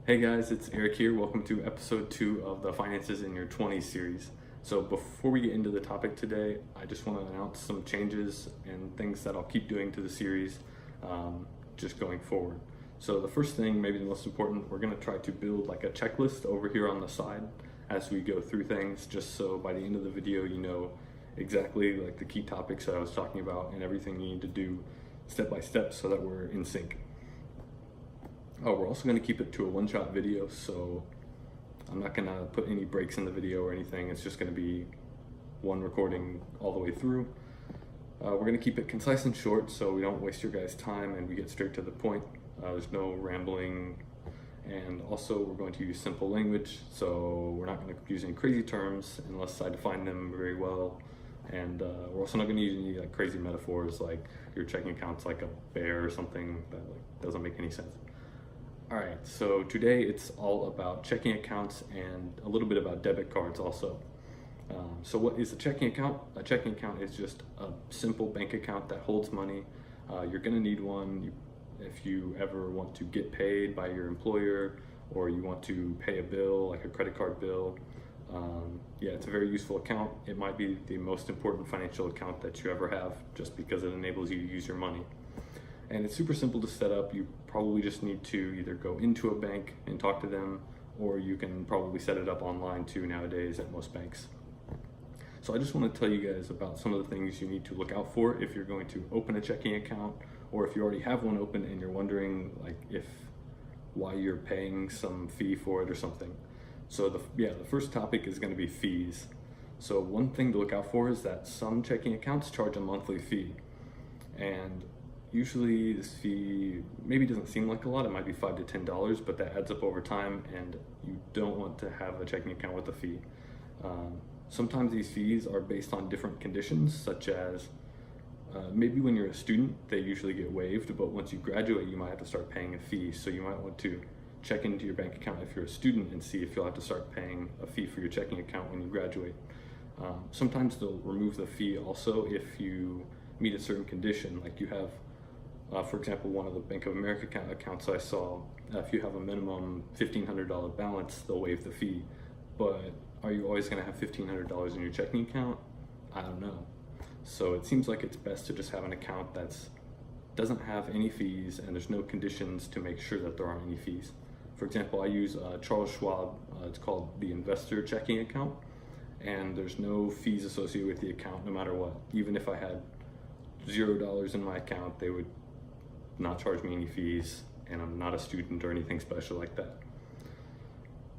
Hey guys, it's Eric here. Welcome to episode 2 of the Finances in Your 20s series. So before we get into the topic today, I just want to announce some changes and things that I'll keep doing to the series just going forward. So the first thing, maybe the most important, we're going to try to build like a checklist over here on the side as we go through things, just so by the end of the video you know exactly like the key topics that I was talking about and everything you need to do step by step so that we're in sync. Oh, we're also going to keep it to a one-shot video, so I'm not going to put any breaks in the video or anything. It's just going to be one recording all the way through. We're going to keep it concise and short so we don't waste your guys' time and we get straight to the point. There's no rambling, and also we're going to use simple language, so we're not going to use any crazy terms unless I define them very well. And we're also not going to use any like crazy metaphors like your checking account's like a bear or something that like doesn't make any sense. All right, so today it's all about checking accounts and a little bit about debit cards also. So what is a checking account? A checking account is just a simple bank account that holds money. You're gonna need one if you ever want to get paid by your employer or you want to pay a bill, like a credit card bill. Yeah, it's a very useful account. It might be the most important financial account that you ever have just because it enables you to use your money. And it's super simple to set up. You probably just need to either go into a bank and talk to them, or you can probably set it up online too nowadays at most banks. So I just want to tell you guys about some of the things you need to look out for if you're going to open a checking account, or if you already have one open and you're wondering like why you're paying some fee for it or something. So the first topic is going to be fees. So one thing to look out for is that some checking accounts charge a monthly fee, and usually this fee maybe doesn't seem like a lot. It might be $5 to $10, but that adds up over time, and you don't want to have a checking account with a fee. Sometimes these fees are based on different conditions, such as maybe when you're a student, they usually get waived, but once you graduate, you might have to start paying a fee. So you might want to check into your bank account if you're a student and see if you'll have to start paying a fee for your checking account when you graduate. Sometimes they'll remove the fee also if you meet a certain condition, like you have for example, one of the Bank of America accounts I saw, if you have a minimum $1,500 balance, they'll waive the fee. But are you always going to have $1,500 in your checking account? I don't know. So it seems like it's best to just have an account that doesn't have any fees and there's no conditions to make sure that there aren't any fees. For example, I use Charles Schwab. It's called the investor checking account, and there's no fees associated with the account no matter what. Even if I had $0 in my account, they would not charge me any fees, and I'm not a student or anything special like that.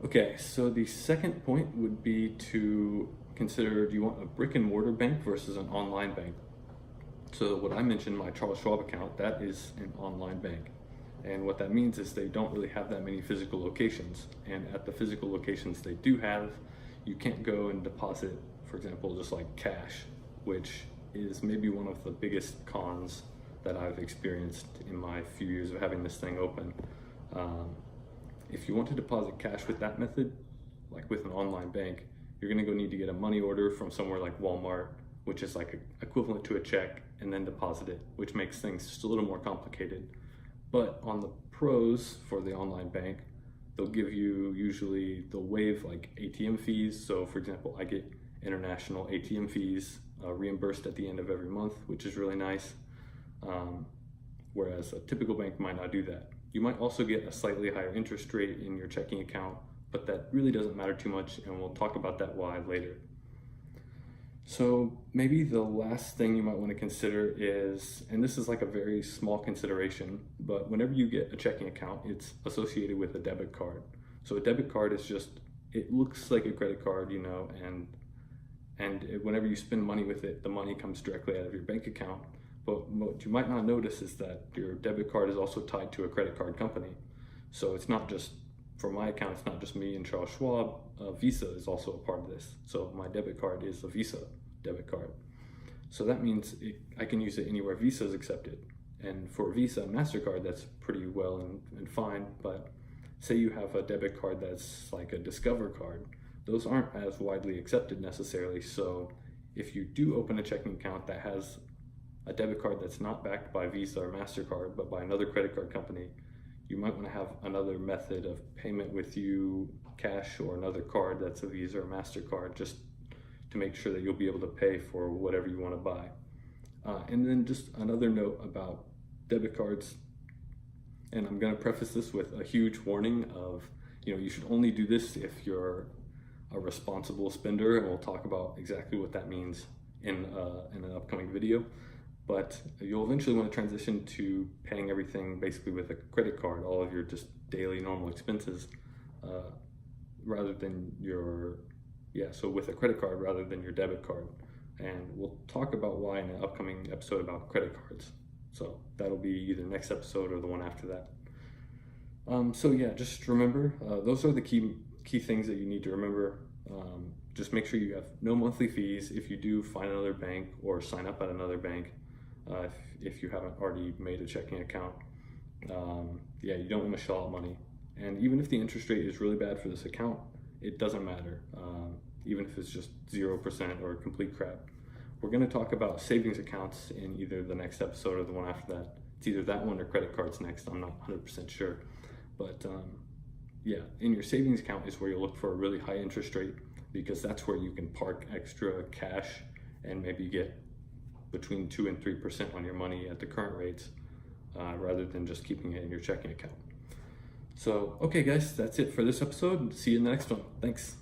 Okay, so the second point would be to consider, do you want a brick and mortar bank versus an online bank? So what I mentioned, my Charles Schwab account, that is an online bank. And what that means is they don't really have that many physical locations. And at the physical locations they do have, you can't go and deposit, for example, just like cash, which is maybe one of the biggest cons that I've experienced in my few years of having this thing open. If you want to deposit cash with that method, like with an online bank, you're gonna go need to get a money order from somewhere like Walmart, which is like equivalent to a check, and then deposit it, which makes things just a little more complicated. But on the pros for the online bank, they'll waive like ATM fees. So for example, I get international ATM fees reimbursed at the end of every month, which is really nice. Whereas a typical bank might not do that. You might also get a slightly higher interest rate in your checking account, but that really doesn't matter too much, and we'll talk about that why later. So maybe the last thing you might want to consider is, and this is like a very small consideration, but whenever you get a checking account, it's associated with a debit card. So a debit card is just, it looks like a credit card, you know, and whenever you spend money with it, the money comes directly out of your bank account. But what you might not notice is that your debit card is also tied to a credit card company. So it's not just, for my account, it's not just me and Charles Schwab. Visa is also a part of this. So my debit card is a Visa debit card. So that means I can use it anywhere Visa is accepted. And for Visa and MasterCard, that's pretty well and fine. But say you have a debit card that's like a Discover card, those aren't as widely accepted necessarily. So if you do open a checking account that has a debit card that's not backed by Visa or MasterCard, but by another credit card company, you might want to have another method of payment with you, cash or another card that's a Visa or MasterCard, just to make sure that you'll be able to pay for whatever you want to buy. And then just another note about debit cards, and I'm going to preface this with a huge warning of, you should only do this if you're a responsible spender, and we'll talk about exactly what that means in an upcoming video. But you'll eventually want to transition to paying everything basically with a credit card, all of your just daily normal expenses, rather than so with a credit card rather than your debit card. And we'll talk about why in an upcoming episode about credit cards. So that'll be either next episode or the one after that. So yeah, just remember, those are the key things that you need to remember. Just make sure you have no monthly fees if you do find another bank or sign up at another bank, if you haven't already made a checking account. You don't want to shell out money. And even if the interest rate is really bad for this account, it doesn't matter, even if it's just 0% or complete crap. We're going to talk about savings accounts in either the next episode or the one after that. It's either that one or credit cards next. I'm not 100% sure. But in your savings account is where you'll look for a really high interest rate, because that's where you can park extra cash and maybe get between 2 and 3% on your money at the current rates, rather than just keeping it in your checking account. So, okay guys, that's it for this episode. See you in the next one. Thanks.